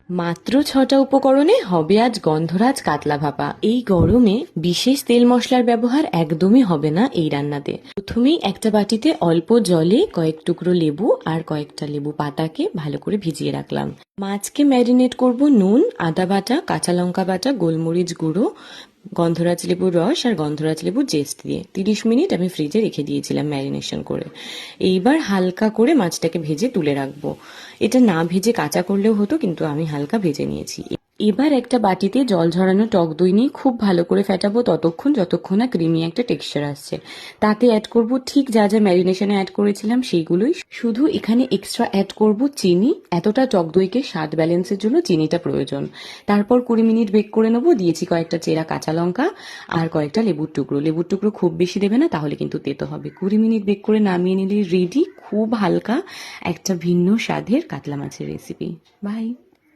মাত্র 6টা উপকরণে হবে আজ গন্ধরাজ কাতলা ভাপা। এই গরমে বিশেষ তেল মশলার ব্যবহার একদমই হবে না এই রান্নাতে। প্রথমেই একটা বাটিতে অল্প জলে কয়েক টুকরো লেবু আর কয়েকটা লেবু পাতাকে ভালো করে ভিজিয়ে রাখলাম। মাছকে ম্যারিনেট করব নুন, আদা বাটা, কাঁচা লঙ্কা বাটা, গোলমরিচ গুঁড়ো, গন্ধরাজ লেবুর রস আর গন্ধরাজ লেবুর জেস্ট দিয়ে 30 মিনিট আমি ফ্রিজে রেখে দিয়েছিলাম ম্যারিনেশন করে। এইবার হালকা করে মাছটাকে ভেজে তুলে রাখবো। এটা না ভেজে কাঁচা করলেও হতো, কিন্তু আমি হালকা ভেজে নিয়েছি। এবার একটা বাটিতে জল ঝরানো টক দই নিয়ে খুব ভালো করে ফেটাবো যতক্ষণ না ক্রিমি একটা টেক্সচার আসছে। তাতে অ্যাড করব ঠিক যা যা ম্যারিনেশনে অ্যাড করেছিলাম সেইগুলোই, শুধু এখানে এক্সট্রা অ্যাড করব চিনি। এতটা টক দইকে স্বাদ ব্যালেন্সের জন্য চিনিটা প্রয়োজন। তারপর 20 মিনিট বেক করে নেবো। দিয়েছি কয়েকটা চেরা কাঁচা লঙ্কা আর কয়েকটা লেবুর টুকরো। লেবুর টুকরো খুব বেশি দেবে না, তাহলে কিন্তু তেতো হবে। 20 মিনিট বেক করে নামিয়ে নিলে রেডি খুব হালকা একটা ভিন্ন স্বাদের কাতলা মাছের রেসিপি। বাই।